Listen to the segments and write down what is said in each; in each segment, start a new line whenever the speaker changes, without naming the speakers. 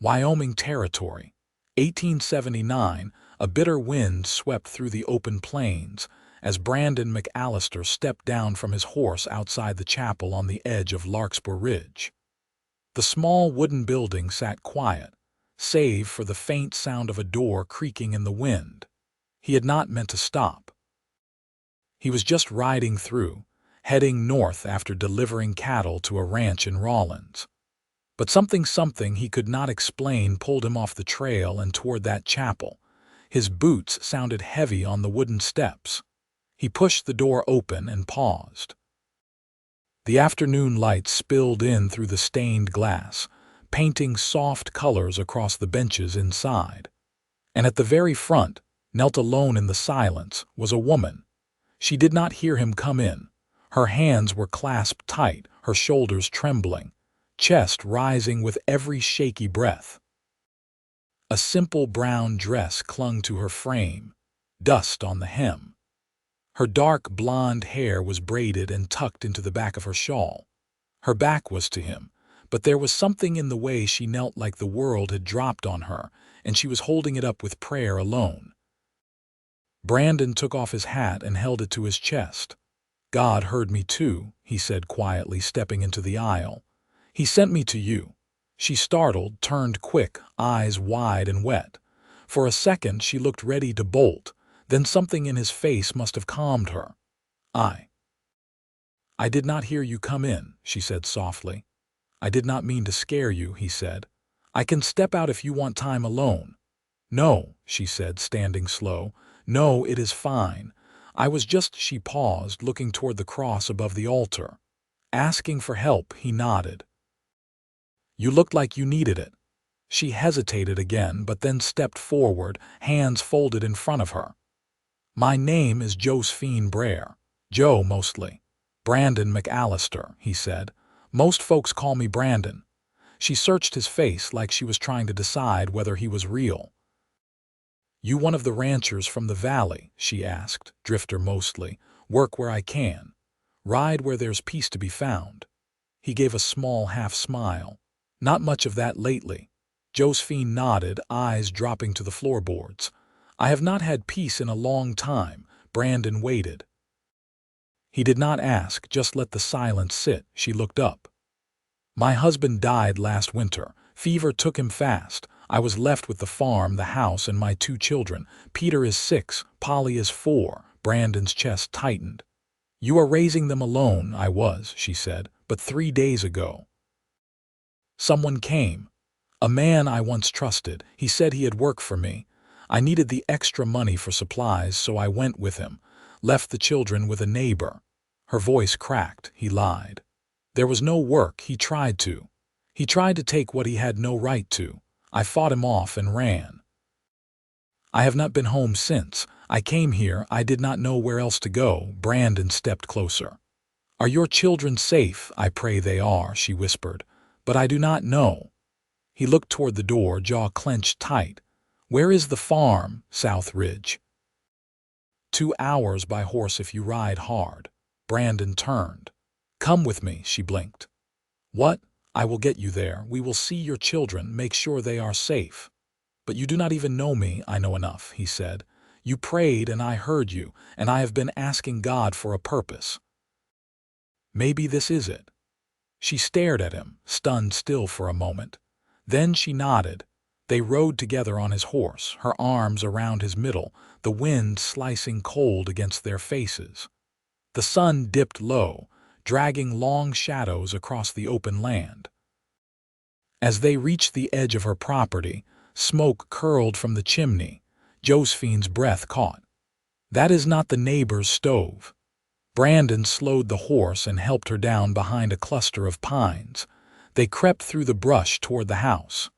Wyoming Territory, 1879. A bitter wind swept through the open plains as Brandon McAllister stepped down from his horse outside the chapel on the edge of Larkspur Ridge. The small wooden building sat quiet, save for the faint sound of a door creaking in the wind. He had not meant to stop. He was just riding through, heading north after delivering cattle to a ranch in Rawlins. But something he could not explain pulled him off the trail and toward that chapel. His boots sounded heavy on the wooden steps. He pushed the door open and paused. The afternoon light spilled in through the stained glass, painting soft colors across the benches inside. And at the very front, knelt alone in the silence, was a woman. She did not hear him come in. Her hands were clasped tight, her shoulders trembling, chest rising with every shaky breath. A simple brown dress clung to her frame, dust on the hem. Her dark blonde hair was braided and tucked into the back of her shawl. Her back was to him, but there was something in the way she knelt like the world had dropped on her, and she was holding it up with prayer alone. Brandon took off his hat and held it to his chest. "God heard me too," he said quietly, stepping into the aisle. "He sent me to you." She startled, turned quick, eyes wide and wet. For a second she looked ready to bolt, then something in his face must have calmed her. I did not hear you come in," she said softly. "I did not mean to scare you," he said. "I can step out if you want time alone." "No," she said, standing slow. "No, it is fine. I was just—" She paused, looking toward the cross above the altar. "Asking for help," he nodded. "You looked like you needed it." She hesitated again, but then stepped forward, hands folded in front of her. "My name is Josephine Brer. Joe, mostly. Brandon McAllister," he said. "Most folks call me Brandon." She searched his face like she was trying to decide whether he was real. "You one of the ranchers from the valley?" she asked. "Drifter mostly. Work where I can. Ride where there's peace to be found." He gave a small half-smile. "Not much of that lately." Josephine nodded, eyes dropping to the floorboards. "I have not had peace in a long time." Brandon waited. He did not ask, just let the silence sit. She looked up. "My husband died last winter. Fever took him fast. I was left with the farm, the house, and my 2 children. Peter is 6, Polly is 4. Brandon's chest tightened. "You are raising them alone." "I was," she said, "but 3 days ago someone came. A man I once trusted. He said he had work for me. I needed the extra money for supplies, so I went with him. Left the children with a neighbor." Her voice cracked. He lied. "There was no work. He tried to. He tried to take what he had no right to. I fought him off and ran. I have not been home since. I came here. I did not know where else to go." Brandon stepped closer. "Are your children safe?" "I pray they are," she whispered. "But I do not know." He looked toward the door, jaw clenched tight. "Where is the farm?" "South Ridge. 2 hours by horse if you ride hard." Brandon turned. "Come with me," she blinked. "What?" "I will get you there. We will see your children, make sure they are safe." "But you do not even know me." "I know enough," he said. "You prayed and I heard you, and I have been asking God for a purpose. Maybe this is it." She stared at him, stunned still for a moment. Then she nodded. They rode together on his horse, her arms around his middle, the wind slicing cold against their faces. The sun dipped low, dragging long shadows across the open land. As they reached the edge of her property, smoke curled from the chimney. Josephine's breath caught. "That is not the neighbor's stove." Brandon slowed the horse and helped her down behind a cluster of pines. They crept through the brush toward the house.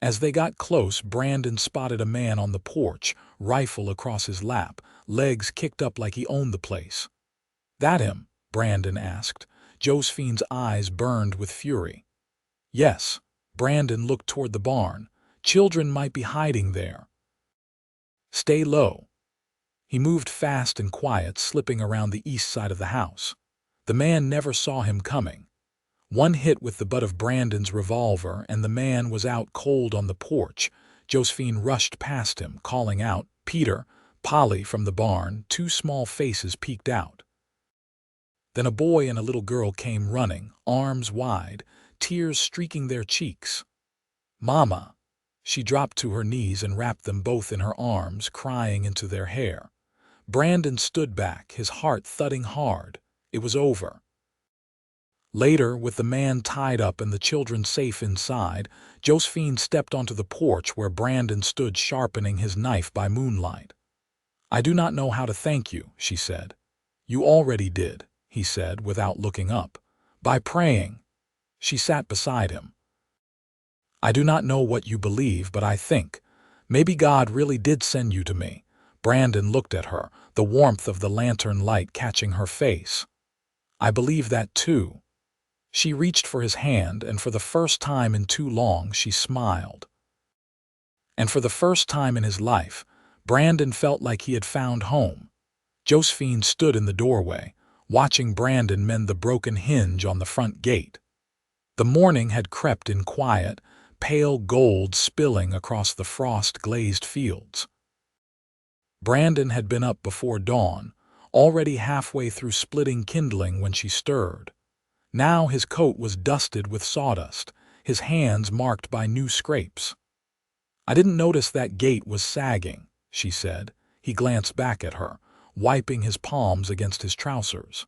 As they got close, Brandon spotted a man on the porch, rifle across his lap, legs kicked up like he owned the place. "That him?" Brandon asked. Josephine's eyes burned with fury. "Yes." Brandon looked toward the barn. "Children might be hiding there. Stay low." He moved fast and quiet, slipping around the east side of the house. The man never saw him coming. One hit with the butt of Brandon's revolver, and the man was out cold on the porch. Josephine rushed past him, calling out, "Peter!" Polly from the barn, two small faces peeked out. Then a boy and a little girl came running, arms wide, tears streaking their cheeks. "Mama!" She dropped to her knees and wrapped them both in her arms, crying into their hair. Brandon stood back, his heart thudding hard. It was over. Later, with the man tied up and the children safe inside, Josephine stepped onto the porch where Brandon stood sharpening his knife by moonlight. "I do not know how to thank you," she said. "You already did," he said without looking up. "By praying." She sat beside him. "I do not know what you believe, but I think maybe God really did send you to me." Brandon looked at her, the warmth of the lantern light catching her face. "I believe that too." She reached for his hand, and for the first time in too long she smiled. And for the first time in his life, Brandon felt like he had found home. Josephine stood in the doorway, watching Brandon mend the broken hinge on the front gate. The morning had crept in quiet, pale gold spilling across the frost-glazed fields. Brandon had been up before dawn, already halfway through splitting kindling when she stirred. Now his coat was dusted with sawdust, his hands marked by new scrapes. "I didn't notice that gate was sagging," she said. He glanced back at her, wiping his palms against his trousers.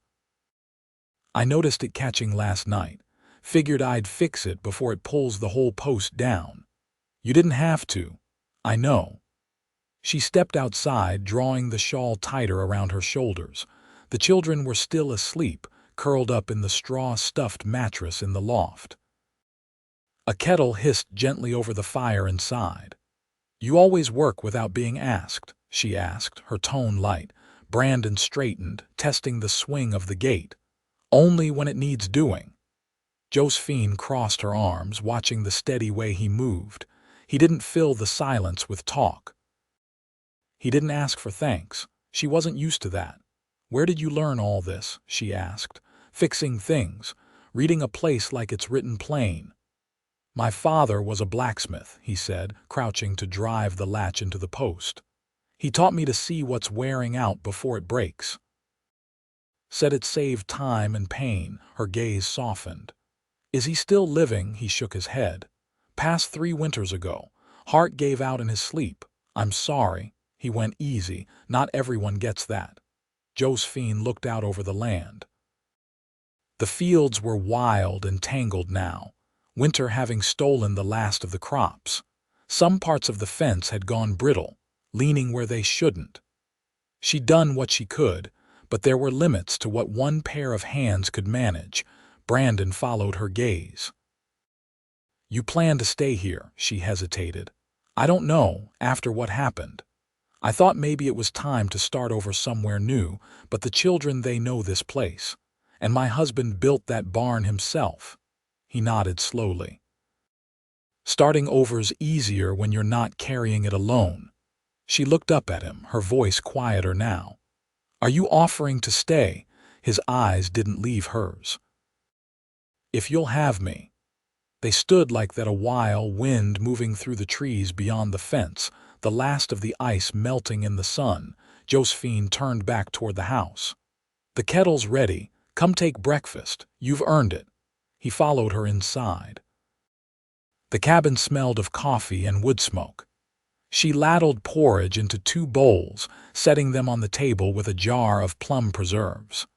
"I noticed it catching last night. Figured I'd fix it before it pulls the whole post down." "You didn't have to. I know." She stepped outside, drawing the shawl tighter around her shoulders. The children were still asleep, curled up in the straw-stuffed mattress in the loft. A kettle hissed gently over the fire inside. "You always work without being asked?" she asked, her tone light. Brandon straightened, testing the swing of the gate. "Only when it needs doing." Josephine crossed her arms, watching the steady way he moved. He didn't fill the silence with talk. He didn't ask for thanks. She wasn't used to that. "Where did you learn all this?" she asked. "Fixing things, reading a place like it's written plain." "My father was a blacksmith," he said, crouching to drive the latch into the post. "He taught me to see what's wearing out before it breaks." Said it saved time and pain. Her gaze softened. "Is he still living?" He shook his head. "Past 3 winters ago. Heart gave out in his sleep. I'm sorry." He went easy. "Not everyone gets that." Josephine looked out over the land. The fields were wild and tangled now, winter having stolen the last of the crops. Some parts of the fence had gone brittle, leaning where they shouldn't. She'd done what she could, but there were limits to what one pair of hands could manage. Brandon followed her gaze. "You plan to stay here?" She hesitated. "I don't know, after what happened. I thought maybe it was time to start over somewhere new, but the children, they know this place. And my husband built that barn himself." He nodded slowly. "Starting over's easier when you're not carrying it alone." She looked up at him, her voice quieter now. "Are you offering to stay?" His eyes didn't leave hers. "If you'll have me." They stood like that a while, wind moving through the trees beyond the fence, the last of the ice melting in the sun. Josephine turned back toward the house. "The kettle's ready. Come take breakfast. You've earned it." He followed her inside. The cabin smelled of coffee and wood smoke. She ladled porridge into 2 bowls, setting them on the table with a jar of plum preserves.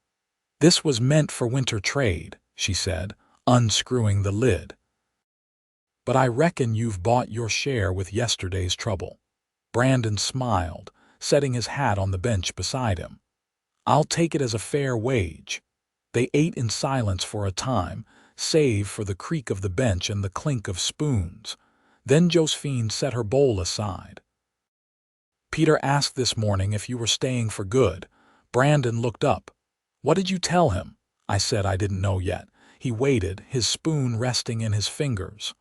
"This was meant for winter trade," she said, unscrewing the lid. "But I reckon you've bought your share with yesterday's trouble." Brandon smiled, setting his hat on the bench beside him. "I'll take it as a fair wage." They ate in silence for a time, save for the creak of the bench and the clink of spoons. Then Josephine set her bowl aside. "Peter asked this morning if you were staying for good." Brandon looked up. "What did you tell him?" "I said I didn't know yet." He waited, his spoon resting in his fingers.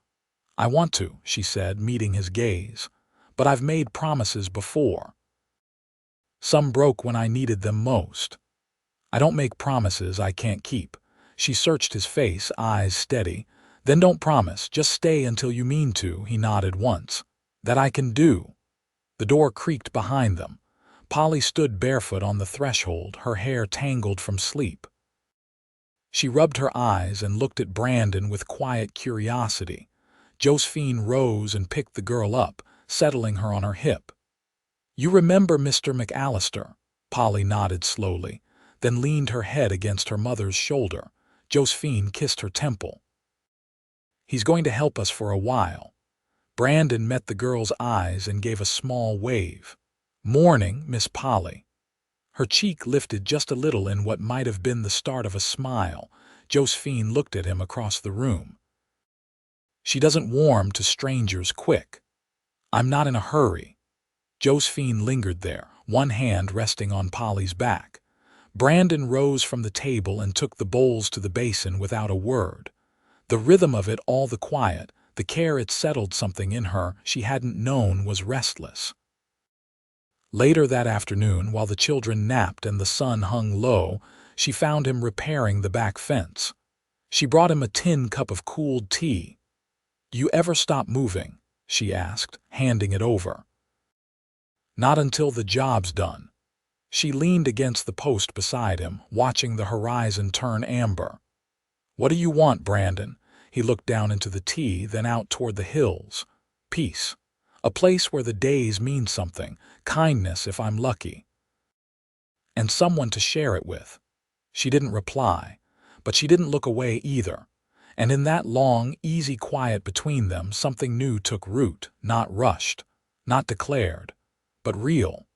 "I want to," she said, meeting his gaze. "But I've made promises before. Some broke when I needed them most. I don't make promises I can't keep." She searched his face, eyes steady. "Then don't promise, just stay until you mean to," he nodded once. "That I can do." The door creaked behind them. Polly stood barefoot on the threshold, her hair tangled from sleep. She rubbed her eyes and looked at Brandon with quiet curiosity. Josephine rose and picked the girl up, settling her on her hip. "You remember Mr. McAllister?" Polly nodded slowly, then leaned her head against her mother's shoulder. Josephine kissed her temple. "He's going to help us for a while." Brandon met the girl's eyes and gave a small wave. "Morning, Miss Polly." Her cheek lifted just a little in what might have been the start of a smile. Josephine looked at him across the room. "She doesn't warm to strangers quick." "I'm not in a hurry." Josephine lingered there, one hand resting on Polly's back. Brandon rose from the table and took the bowls to the basin without a word. The rhythm of it, all the quiet, the care it settled something in her she hadn't known was restless. Later that afternoon, while the children napped and the sun hung low, she found him repairing the back fence. She brought him a tin cup of cooled tea. "Do you ever stop moving?" she asked, handing it over. "Not until the job's done." She leaned against the post beside him, watching the horizon turn amber. "What do you want, Brandon?" He looked down into the tea, then out toward the hills. "Peace. A place where the days mean something, kindness if I'm lucky. And someone to share it with." She didn't reply, but she didn't look away either. And in that long, easy quiet between them, something new took root, not rushed, not declared, but real.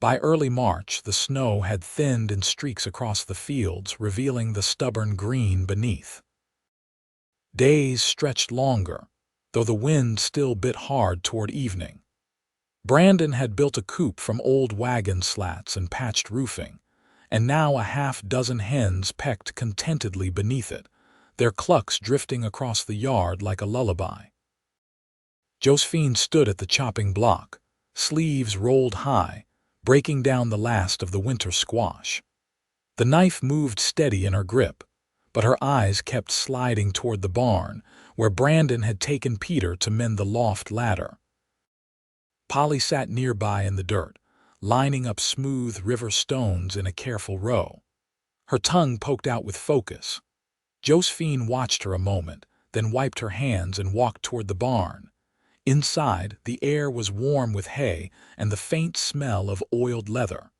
By early March, the snow had thinned in streaks across the fields, revealing the stubborn green beneath. Days stretched longer, though the wind still bit hard toward evening. Brandon had built a coop from old wagon slats and patched roofing, and now a half-dozen hens pecked contentedly beneath it, their clucks drifting across the yard like a lullaby. Josephine stood at the chopping block, sleeves rolled high, breaking down the last of the winter squash. The knife moved steady in her grip, but her eyes kept sliding toward the barn, where Brandon had taken Peter to mend the loft ladder. Polly sat nearby in the dirt, lining up smooth river stones in a careful row. Her tongue poked out with focus. Josephine watched her a moment, then wiped her hands and walked toward the barn. Inside, the air was warm with hay and the faint smell of oiled leather.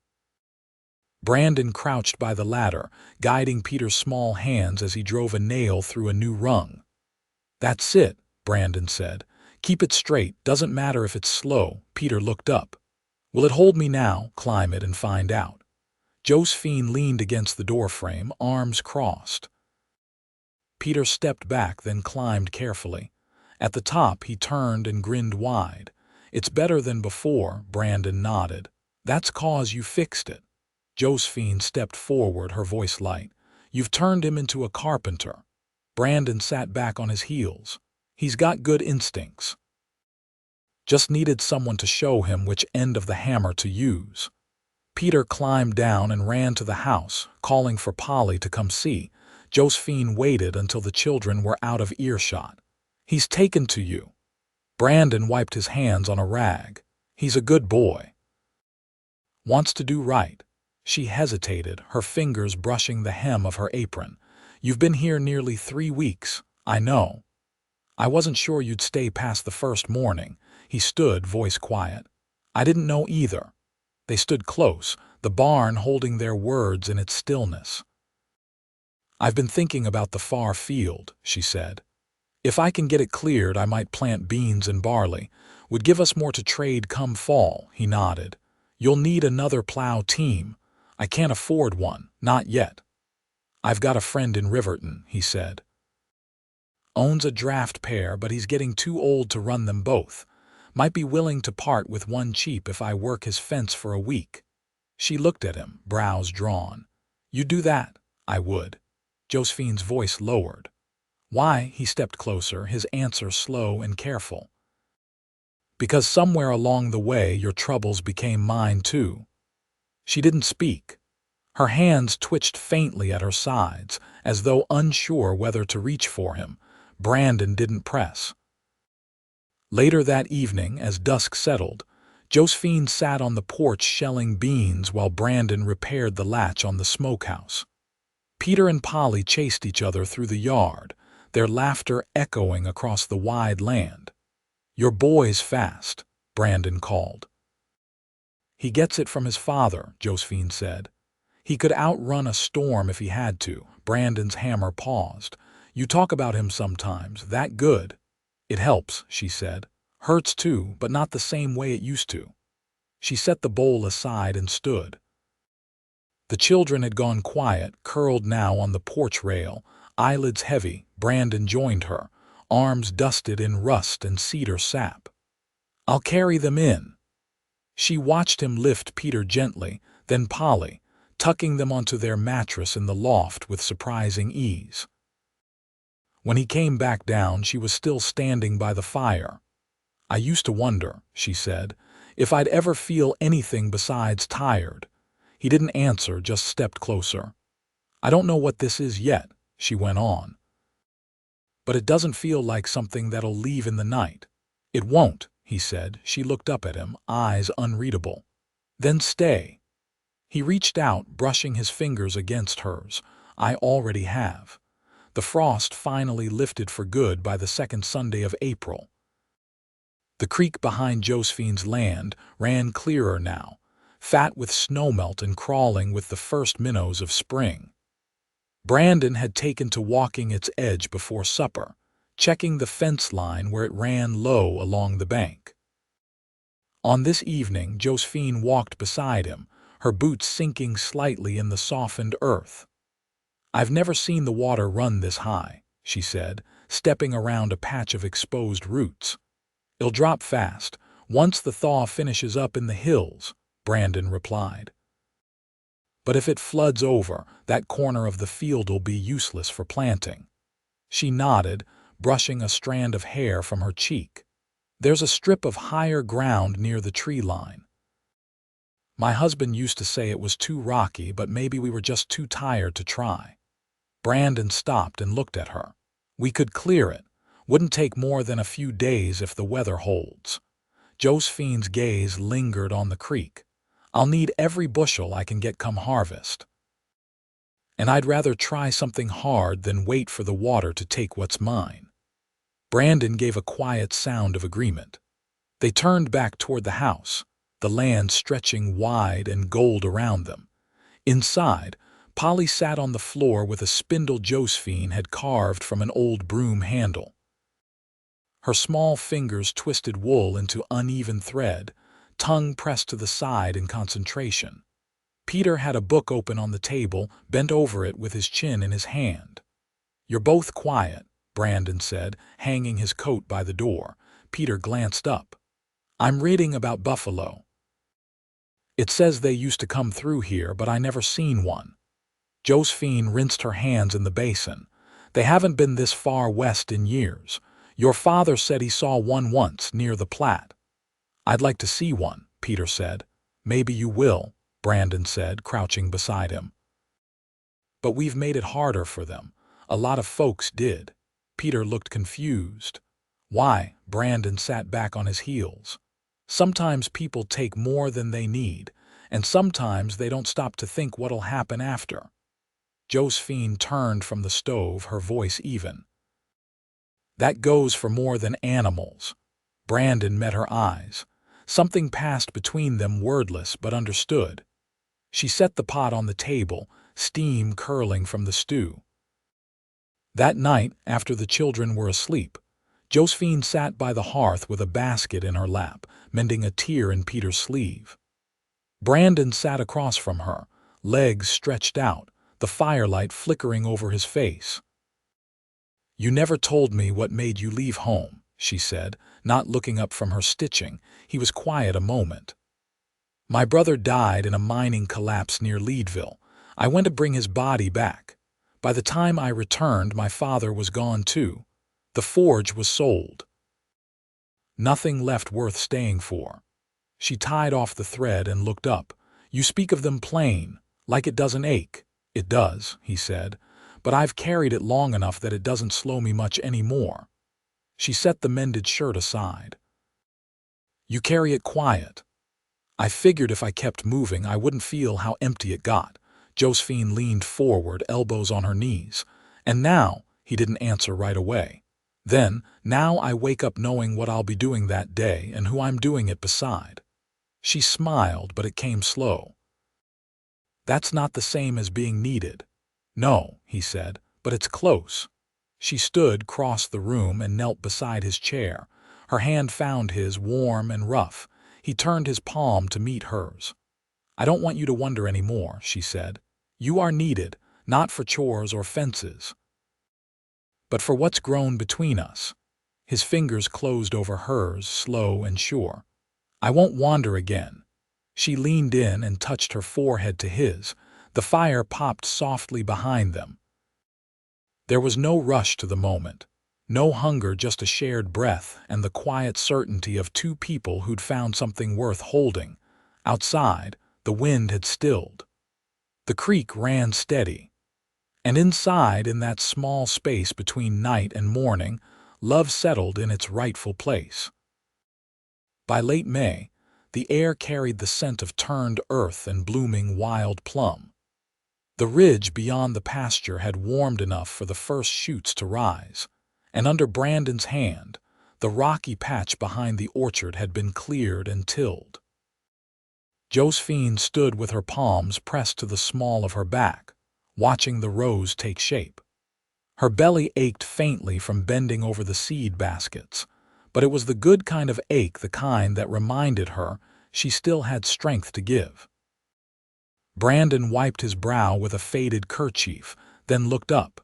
Brandon crouched by the ladder, guiding Peter's small hands as he drove a nail through a new rung. "That's it," Brandon said. "Keep it straight, doesn't matter if it's slow." Peter looked up. "Will it hold me now?" "Climb it and find out." Josephine leaned against the doorframe, arms crossed. Peter stepped back, then climbed carefully. At the top, he turned and grinned wide. "It's better than before," Brandon nodded. "That's 'cause you fixed it." Josephine stepped forward, her voice light. "You've turned him into a carpenter." Brandon sat back on his heels. "He's got good instincts. Just needed someone to show him which end of the hammer to use." Peter climbed down and ran to the house, calling for Polly to come see. Josephine waited until the children were out of earshot. "He's taken to you." Brandon wiped his hands on a rag. "He's a good boy. Wants to do right." She hesitated, her fingers brushing the hem of her apron. "You've been here nearly 3 weeks, I know. I wasn't sure you'd stay past the first morning." He stood, voice quiet. "I didn't know either." They stood close, the barn holding their words in its stillness. "I've been thinking about the far field," she said. "If I can get it cleared, I might plant beans and barley. Would give us more to trade come fall." He nodded. "You'll need another plow team. I can't afford one, not yet." "I've got a friend in Riverton," he said. "Owns a draft pair, but he's getting too old to run them both. Might be willing to part with one cheap if I work his fence for a week." She looked at him, brows drawn. "You do that?" "I would." Josephine's voice lowered. "Why?" He stepped closer, his answer slow and careful. "Because somewhere along the way your troubles became mine too." She didn't speak. Her hands twitched faintly at her sides, as though unsure whether to reach for him. Brandon didn't press. Later that evening, as dusk settled, Josephine sat on the porch shelling beans while Brandon repaired the latch on the smokehouse. Peter and Polly chased each other through the yard, their laughter echoing across the wide land. "Your boy's fast," Brandon called. "He gets it from his father," Josephine said. "He could outrun a storm if he had to." Brandon's hammer paused. "You talk about him sometimes. That good?" "It helps," she said. "Hurts too, but not the same way it used to." She set the bowl aside and stood. The children had gone quiet, curled now on the porch rail, eyelids heavy. Brandon joined her, arms dusted in rust and cedar sap. "I'll carry them in." She watched him lift Peter gently, then Polly, tucking them onto their mattress in the loft with surprising ease. When he came back down, she was still standing by the fire. "I used to wonder," she said, "if I'd ever feel anything besides tired." He didn't answer, just stepped closer. "I don't know what this is yet," she went on. "But it doesn't feel like something that'll leave in the night." "It won't," he said. She looked up at him, eyes unreadable. "Then stay." He reached out, brushing his fingers against hers. "I already have." The frost finally lifted for good by the second Sunday of April. The creek behind Josephine's land ran clearer now, fat with snowmelt and crawling with the first minnows of spring. Brandon had taken to walking its edge before supper, checking the fence line where it ran low along the bank. On this evening, Josephine walked beside him, her boots sinking slightly in the softened earth. "I've never seen the water run this high," she said, stepping around a patch of exposed roots. "It'll drop fast, once the thaw finishes up in the hills," Brandon replied. "But if it floods over, that corner of the field'll be useless for planting." She nodded, brushing a strand of hair from her cheek. "There's a strip of higher ground near the tree line. My husband used to say it was too rocky, but maybe we were just too tired to try." Brandon stopped and looked at her. "We could clear it. Wouldn't take more than a few days if the weather holds." Josephine's gaze lingered on the creek. "I'll need every bushel I can get come harvest. And I'd rather try something hard than wait for the water to take what's mine." Brandon gave a quiet sound of agreement. They turned back toward the house, the land stretching wide and gold around them. Inside, Polly sat on the floor with a spindle Josephine had carved from an old broom handle. Her small fingers twisted wool into uneven thread, tongue pressed to the side in concentration. Peter had a book open on the table, bent over it with his chin in his hand. "You're both quiet," Brandon said, hanging his coat by the door. Peter glanced up. "I'm reading about buffalo. It says they used to come through here, but I never seen one." Josephine rinsed her hands in the basin. "They haven't been this far west in years. Your father said he saw one once near the Platte." "I'd like to see one," Peter said. "Maybe you will," Brandon said, crouching beside him. "But we've made it harder for them. A lot of folks did." Peter looked confused. "Why?" Brandon sat back on his heels. "Sometimes people take more than they need, and sometimes they don't stop to think what'll happen after." Josephine turned from the stove, her voice even. "That goes for more than animals." Brandon met her eyes. Something passed between them, wordless but understood. She set the pot on the table, steam curling from the stew. That night, after the children were asleep, Josephine sat by the hearth with a basket in her lap, mending a tear in Peter's sleeve. Brandon sat across from her, legs stretched out, the firelight flickering over his face. "You never told me what made you leave home," she said, not looking up from her stitching. He was quiet a moment. "My brother died in a mining collapse near Leadville. I went to bring his body back. By the time I returned, my father was gone too. The forge was sold. Nothing left worth staying for." She tied off the thread and looked up. "You speak of them plain, Like it doesn't ache. It does, he said, but I've carried it long enough that it doesn't slow me much anymore. She set the mended shirt aside. You carry it quiet. I figured if I kept moving, I wouldn't feel how empty it got. Josephine leaned forward, elbows on her knees. And now, he didn't answer right away. Then, now I wake up knowing what I'll be doing that day and who I'm doing it beside. She smiled, but it came slow. That's not the same as being needed. No, he said, but it's close. She stood, crossed the room, and knelt beside his chair. Her hand found his, warm and rough. He turned his palm to meet hers. I don't want you to wonder anymore, she said. You are needed, not for chores or fences, but for what's grown between us. His fingers closed over hers, slow and sure. I won't wander again. She leaned in and touched her forehead to his. The fire popped softly behind them. There was no rush to the moment. No hunger, just a shared breath and the quiet certainty of two people who'd found something worth holding. Outside, the wind had stilled. The creek ran steady. And inside, in that small space between night and morning, love settled in its rightful place. By late May, the air carried the scent of turned earth and blooming wild plum. The ridge beyond the pasture had warmed enough for the first shoots to rise, and under Brandon's hand, the rocky patch behind the orchard had been cleared and tilled. Josephine stood with her palms pressed to the small of her back, watching the rows take shape. Her belly ached faintly from bending over the seed baskets, but it was the good kind of ache, the kind that reminded her she still had strength to give. Brandon wiped his brow with a faded kerchief, then looked up.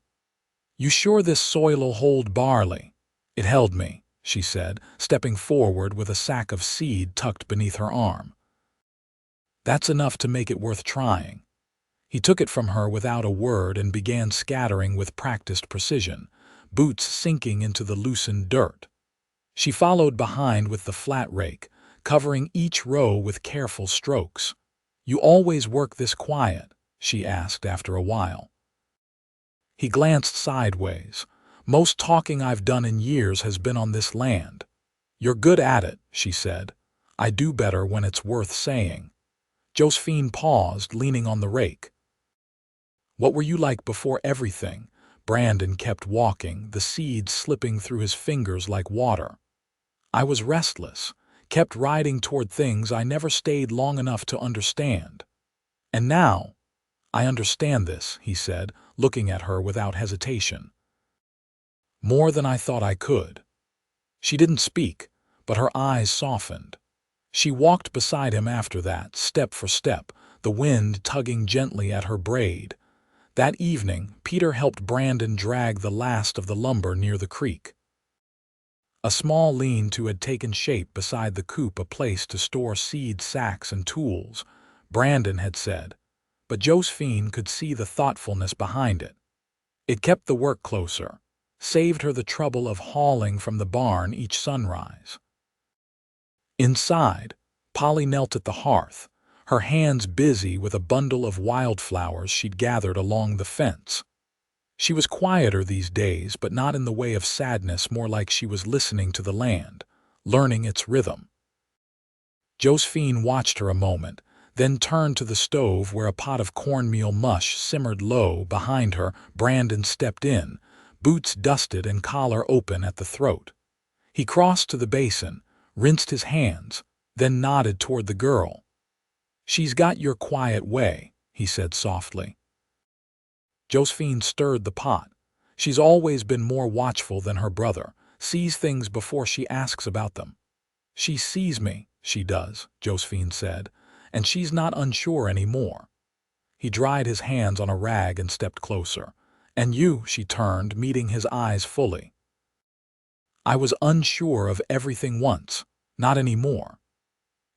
You sure this soil'll hold barley? It held me, she said, stepping forward with a sack of seed tucked beneath her arm. That's enough to make it worth trying. He took it from her without a word and began scattering with practiced precision, boots sinking into the loosened dirt. She followed behind with the flat rake, covering each row with careful strokes. You always work this quiet? She asked after a while. He glanced sideways. Most talking I've done in years has been on this land. You're good at it, she said. I do better when it's worth saying. Josephine paused, leaning on the rake. What were you like before everything? Brandon kept walking, the seeds slipping through his fingers like water. I was restless, kept riding toward things I never stayed long enough to understand. And now, I understand this, he said, looking at her without hesitation. More than I thought I could. She didn't speak, but her eyes softened. She walked beside him after that, step for step, the wind tugging gently at her braid. That evening, Peter helped Brandon drag the last of the lumber near the creek. A small lean-to had taken shape beside the coop, a place to store seed sacks and tools, Brandon had said, but Josephine could see the thoughtfulness behind it. It kept the work closer, saved her the trouble of hauling from the barn each sunrise. Inside, Polly knelt at the hearth, her hands busy with a bundle of wildflowers she'd gathered along the fence. She was quieter these days, but not in the way of sadness, more like she was listening to the land, learning its rhythm. Josephine watched her a moment, then turned to the stove where a pot of cornmeal mush simmered low behind her. Brandon stepped in, boots dusted and collar open at the throat. He crossed to the basin, rinsed his hands, then nodded toward the girl. She's got your quiet way, he said softly. Josephine stirred the pot. She's always been more watchful than her brother, sees things before she asks about them. She sees me, she does, Josephine said, and she's not unsure anymore. He dried his hands on a rag and stepped closer. And you, she turned, meeting his eyes fully. I was unsure of everything once, not anymore.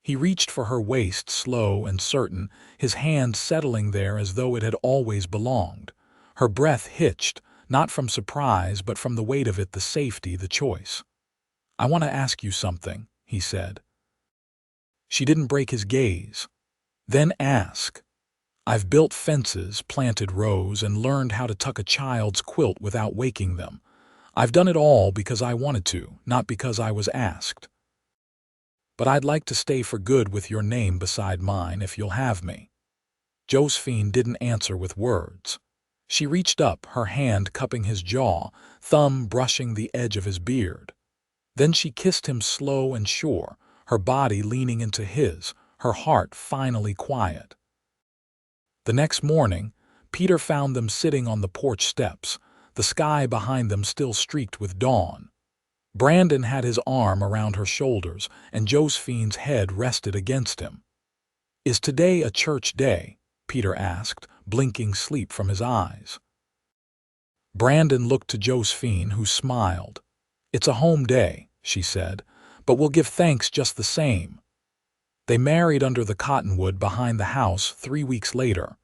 He reached for her waist, slow and certain, his hand settling there as though it had always belonged. Her breath hitched, not from surprise, but from the weight of it, the safety, the choice. I want to ask you something, he said. She didn't break his gaze. Then ask. I've built fences, planted rows, and learned how to tuck a child's quilt without waking them. I've done it all because I wanted to, not because I was asked. But I'd like to stay for good with your name beside mine if you'll have me." Josephine didn't answer with words. She reached up, her hand cupping his jaw, thumb brushing the edge of his beard. Then she kissed him slow and sure, her body leaning into his, her heart finally quiet. The next morning, Peter found them sitting on the porch steps, the sky behind them still streaked with dawn. Brandon had his arm around her shoulders, and Josephine's head rested against him. "Is today a church day?" Peter asked, blinking sleep from his eyes. Brandon looked to Josephine, who smiled. "It's a home day," she said, "but we'll give thanks just the same." They married under the cottonwood behind the house 3 weeks later.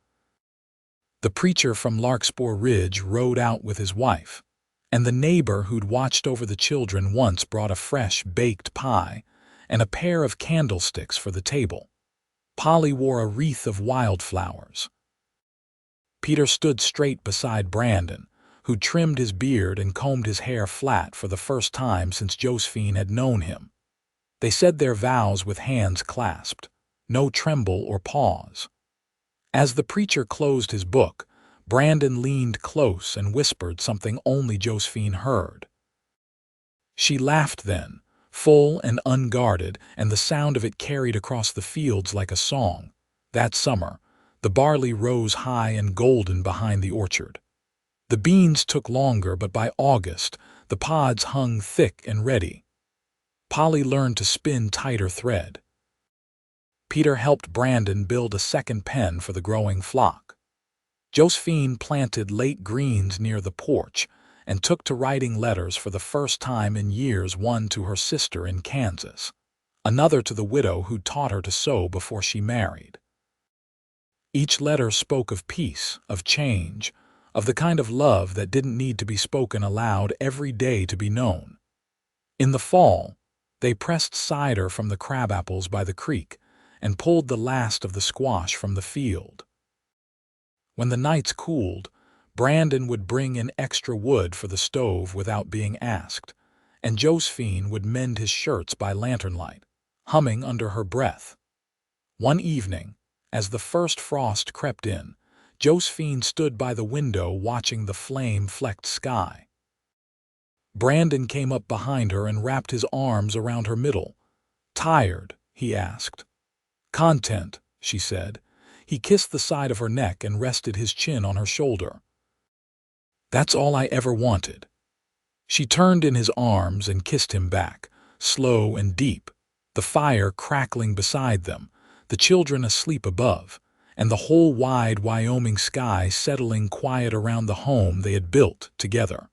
The preacher from Larkspur Ridge rode out with his wife, and the neighbor who'd watched over the children once brought a fresh baked pie and a pair of candlesticks for the table. Polly wore a wreath of wildflowers. Peter stood straight beside Brandon, who trimmed his beard and combed his hair flat for the first time since Josephine had known him. They said their vows with hands clasped, no tremble or pause. As the preacher closed his book, Brandon leaned close and whispered something only Josephine heard. She laughed then, full and unguarded, and the sound of it carried across the fields like a song. That summer, the barley rose high and golden behind the orchard. The beans took longer, but by August, the pods hung thick and ready. Polly learned to spin tighter thread. Peter helped Brandon build a second pen for the growing flock. Josephine planted late greens near the porch and took to writing letters for the first time in years, one to her sister in Kansas, another to the widow who taught her to sew before she married. Each letter spoke of peace, of change, of the kind of love that didn't need to be spoken aloud every day to be known. In the fall, they pressed cider from the crabapples by the creek and pulled the last of the squash from the field. When the nights cooled, Brandon would bring in extra wood for the stove without being asked, and Josephine would mend his shirts by lantern light, humming under her breath. One evening, as the first frost crept in, Josephine stood by the window watching the flame-flecked sky. Brandon came up behind her and wrapped his arms around her middle. "Tired?" he asked. "Content," she said. He kissed the side of her neck and rested his chin on her shoulder. "That's all I ever wanted." She turned in his arms and kissed him back, slow and deep, the fire crackling beside them, the children asleep above, and the whole wide Wyoming sky settling quiet around the home they had built together.